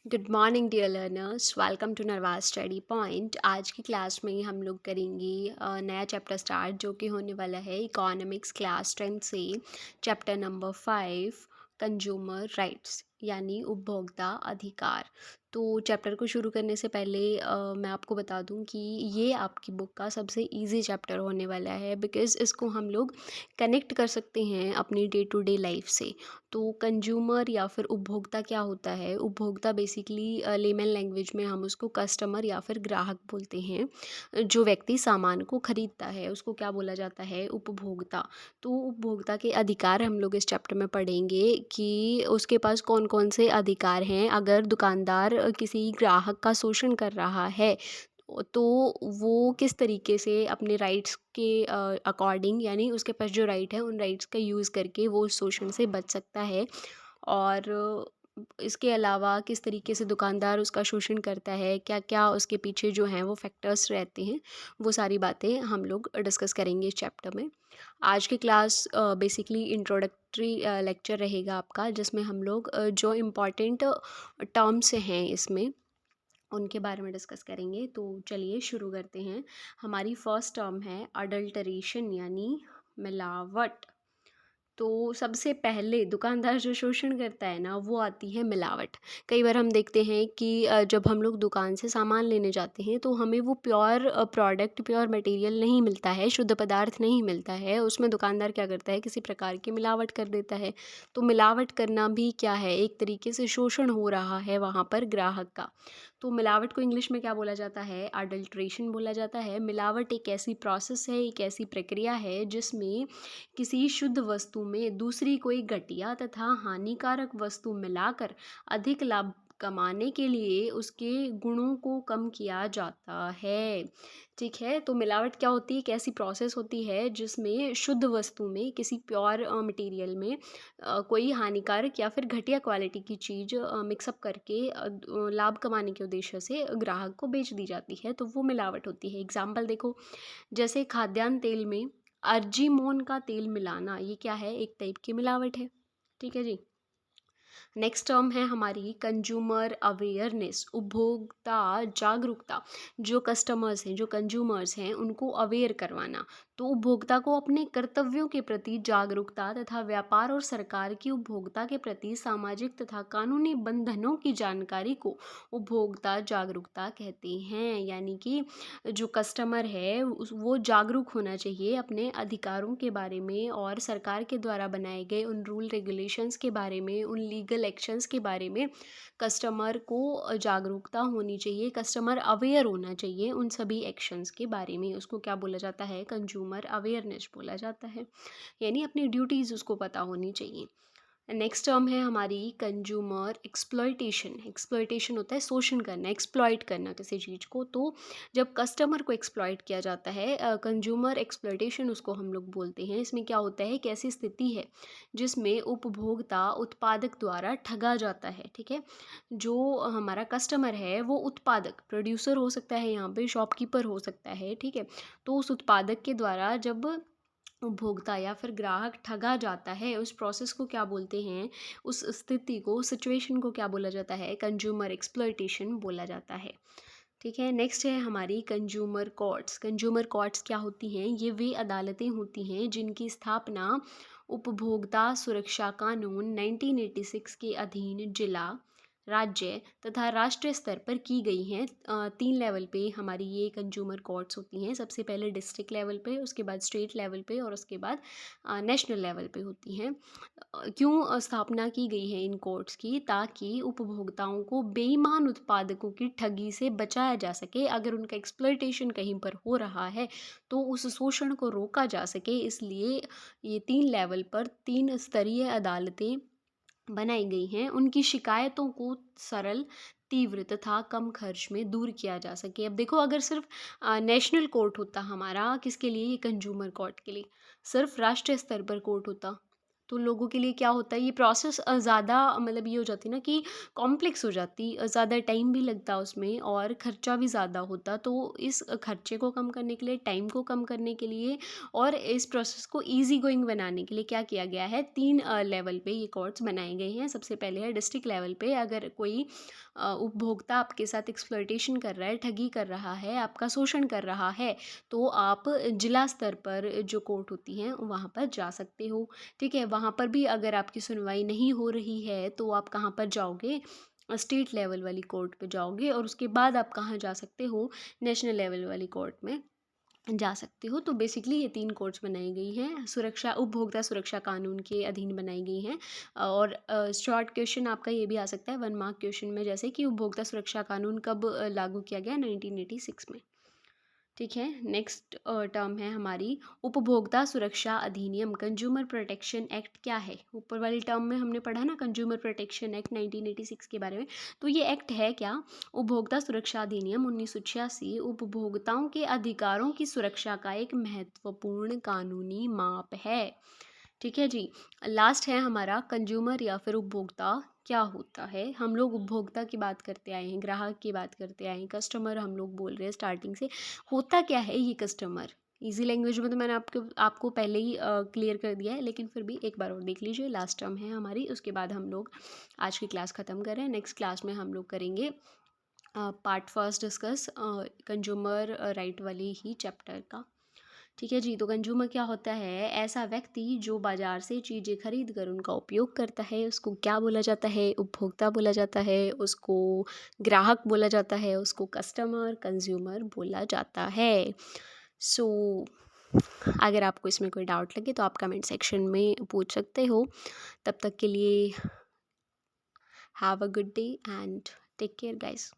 Good morning dear learners, welcome to Narwaz study point. आज की class में हम लोग करेंगे नया चैप्टर स्टार्ट जो कि होने वाला है इकोनॉमिक्स क्लास 10 से। चैप्टर नंबर 5, कंज्यूमर राइट्स यानी उपभोक्ता अधिकार। तो चैप्टर को शुरू करने से पहले मैं आपको बता दूं कि ये आपकी बुक का सबसे इजी चैप्टर होने वाला है, बिकॉज़ इसको हम लोग कनेक्ट कर सकते हैं अपनी डे टू डे लाइफ से। तो कंज्यूमर या फिर उपभोक्ता क्या होता है? उपभोक्ता बेसिकली लेमन लैंग्वेज में हम उसको कस्टमर या फिर ग्राहक बोलते हैं। जो व्यक्ति सामान को खरीदता है उसको क्या बोला जाता है? उपभोक्ता। तो उपभोक्ता के अधिकार हम लोग इस चैप्टर में पढ़ेंगे कि उसके पास कौन कौन से अधिकार हैं। अगर दुकानदार किसी ग्राहक का शोषण कर रहा है तो वो किस तरीके से अपने राइट्स के अकॉर्डिंग, यानी उसके पास जो राइट है उन राइट्स का यूज़ करके वो उस शोषण से बच सकता है। और इसके अलावा किस तरीके से दुकानदार उसका शोषण करता है, क्या क्या उसके पीछे जो हैं वो फैक्टर्स रहते हैं, वो सारी बातें हम लोग डिस्कस करेंगे इस चैप्टर में। आज की क्लास बेसिकली इंट्रोडक्टरी लेक्चर रहेगा आपका, जिसमें हम लोग जो इम्पॉर्टेंट टर्म्स हैं इसमें उनके बारे में डिस्कस करेंगे। तो चलिए शुरू करते हैं। हमारी फर्स्ट टर्म है अडल्टरेशन यानी मिलावट। तो सबसे पहले दुकानदार जो शोषण करता है ना, वो आती है मिलावट। कई बार हम देखते हैं कि जब हम लोग दुकान से सामान लेने जाते हैं तो हमें वो प्योर प्रोडक्ट, प्योर मटेरियल नहीं मिलता है, शुद्ध पदार्थ नहीं मिलता है। उसमें दुकानदार क्या करता है? किसी प्रकार की मिलावट कर देता है। तो मिलावट करना भी क्या है? एक तरीके से शोषण हो रहा है वहाँ पर ग्राहक का। तो मिलावट को इंग्लिश में क्या बोला जाता है? अडल्ट्रेशन बोला जाता है। मिलावट एक ऐसी प्रोसेस है, एक ऐसी प्रक्रिया है जिसमें किसी शुद्ध वस्तु में दूसरी कोई घटिया तथा हानिकारक वस्तु मिलाकर अधिक लाभ कमाने के लिए उसके गुणों को कम किया जाता है। ठीक है, तो मिलावट क्या होती है? एक ऐसी प्रोसेस होती है जिसमें शुद्ध वस्तु में, किसी प्योर मटेरियल में कोई हानिकारक या फिर घटिया क्वालिटी की चीज़ मिक्सअप करके लाभ कमाने के उद्देश्य से ग्राहक को बेच दी जाती है, तो वो मिलावट होती है। एग्जाम्पल देखो, जैसे खाद्यान्न तेल में अर्जीमोन का तेल मिलाना, ये क्या है? एक टाइप की मिलावट है। ठीक है जी। नेक्स्ट टर्म है हमारी कंज्यूमर अवेयरनेस, उपभोक्ता जागरूकता। जो कस्टमर्स हैं, जो कंज्यूमर्स हैं, उनको अवेयर करवाना। तो उपभोक्ता को अपने कर्तव्यों के प्रति जागरूकता तथा व्यापार और सरकार की उपभोक्ता के प्रति सामाजिक तथा कानूनी बंधनों की जानकारी को उपभोक्ता जागरूकता कहते हैं। यानी कि जो कस्टमर है वो जागरूक होना चाहिए अपने अधिकारों के बारे में और सरकार के द्वारा बनाए गए उन रूल रेगुलेशंस के बारे में, उन लीगल एक्शंस के बारे में कस्टमर को जागरूकता होनी चाहिए। कस्टमर अवेयर होना चाहिए उन सभी एक्शंस के बारे में। उसको क्या बोला जाता है? कंज्यूमर अवेयरनेस बोला जाता है। यानी अपनी ड्यूटीज़ उसको पता होनी चाहिए। नेक्स्ट टर्म है हमारी कंज्यूमर एक्सप्लॉयटेशन। एक्सप्लॉयटेशन होता है शोषण करना, एक्सप्लॉयट करना किसी चीज़ को। तो जब कस्टमर को एक्सप्लॉयट किया जाता है, कंज्यूमर एक्सप्लॉयटेशन उसको हम लोग बोलते हैं। इसमें क्या होता है? एक ऐसी स्थिति है जिसमें उपभोक्ता उत्पादक द्वारा ठगा जाता है। ठीक है, जो हमारा कस्टमर है वो उत्पादक, प्रोड्यूसर हो सकता है, यहाँ पे शॉपकीपर हो सकता है। ठीक है, तो उस उत्पादक के द्वारा जब उपभोक्ता या फिर ग्राहक ठगा जाता है, उस प्रोसेस को क्या बोलते हैं? उस स्थिति को, सिचुएशन को क्या बोला जाता है? कंज्यूमर एक्सप्लॉयटेशन बोला जाता है। ठीक है, नेक्स्ट है हमारी कंज्यूमर कोर्ट्स। कंज्यूमर कोर्ट्स क्या होती हैं? ये वे अदालतें होती हैं जिनकी स्थापना उपभोक्ता सुरक्षा कानून 1986 के अधीन जिला, राज्य तथा राष्ट्रीय स्तर पर की गई हैं। 3 लेवल पे हमारी ये कंज्यूमर कोर्ट्स होती हैं। सबसे पहले डिस्ट्रिक्ट लेवल पे, उसके बाद स्टेट लेवल पे और उसके बाद नेशनल लेवल पे होती हैं। क्यों स्थापना की गई है इन कोर्ट्स की? ताकि उपभोक्ताओं को बेईमान उत्पादकों की ठगी से बचाया जा सके। अगर उनका एक्सप्लॉयटेशन कहीं पर हो रहा है तो उस शोषण को रोका जा सके। इसलिए ये 3 लेवल पर 3 स्तरीय अदालतें बनाई गई हैं। उनकी शिकायतों को सरल, तीव्र तथा कम खर्च में दूर किया जा सके। अब देखो, अगर सिर्फ नेशनल कोर्ट होता हमारा, किसके लिए? ये कंज्यूमर कोर्ट के लिए। सिर्फ राष्ट्रीय स्तर पर कोर्ट होता तो लोगों के लिए क्या होता है, ये प्रोसेस ज़्यादा मतलब ये हो जाती है ना कि कॉम्प्लेक्स हो जाती, ज़्यादा टाइम भी लगता उसमें और खर्चा भी ज़्यादा होता। तो इस खर्चे को कम करने के लिए, टाइम को कम करने के लिए और इस प्रोसेस को ईज़ी गोइंग बनाने के लिए क्या किया गया है, 3 लेवल पे ये कोर्ट्स बनाए गए हैं। सबसे पहले है डिस्ट्रिक्ट लेवल पे, अगर कोई उपभोक्ता आपके साथ एक्सप्लॉइटेशन कर रहा है, ठगी कर रहा है, आपका शोषण कर रहा है, तो आप जिला स्तर पर जो कोर्ट होती हैं वहाँ पर जा सकते हो। ठीक है, वहाँ पर भी अगर आपकी सुनवाई नहीं हो रही है तो आप कहाँ पर जाओगे, स्टेट लेवल वाली कोर्ट पे जाओगे और उसके बाद आप कहाँ जा सकते हो, नेशनल लेवल वाली कोर्ट में जा सकते हो। तो बेसिकली ये 3 कोर्ट्स बनाई गई हैं, सुरक्षा उपभोक्ता सुरक्षा कानून के अधीन बनाई गई हैं। और शॉर्ट क्वेश्चन आपका ये भी आ सकता है 1 मार्क क्वेश्चन में, जैसे कि उपभोक्ता सुरक्षा कानून कब लागू किया गया, 1986 में। ठीक है, नेक्स्ट टर्म है हमारी उपभोक्ता सुरक्षा अधिनियम, कंज्यूमर प्रोटेक्शन एक्ट क्या है। ऊपर वाली टर्म में हमने पढ़ा ना कंज्यूमर प्रोटेक्शन एक्ट 1986 के बारे में, तो ये एक्ट है क्या, उपभोक्ता सुरक्षा अधिनियम 1986 उपभोक्ताओं के अधिकारों की सुरक्षा का एक महत्वपूर्ण कानूनी माप है। ठीक है जी। लास्ट है हमारा कंज्यूमर या फिर उपभोक्ता क्या होता है। हम लोग उपभोक्ता की बात करते आए हैं, ग्राहक की बात करते आए हैं, कस्टमर हम लोग बोल रहे हैं स्टार्टिंग से। होता क्या है ये कस्टमर, इजी लैंग्वेज में तो मैंने आपको आपको पहले ही क्लियर कर दिया है, लेकिन फिर भी एक बार और देख लीजिए। लास्ट टर्म है हमारी, उसके बाद हम लोग आज की क्लास ख़त्म करें। नेक्स्ट क्लास में हम लोग करेंगे part first discuss consumer right वाली ही चैप्टर का। ठीक है जी। तो कंज्यूमर क्या होता है, ऐसा व्यक्ति जो बाजार से चीज़ें खरीद कर उनका उपयोग करता है, उसको क्या बोला जाता है, उपभोक्ता बोला जाता है, उसको ग्राहक बोला जाता है, उसको कस्टमर कंज्यूमर बोला जाता है। सो अगर आपको इसमें कोई डाउट लगे तो आप कमेंट सेक्शन में पूछ सकते हो। तब तक के लिए have a good day and take care guys.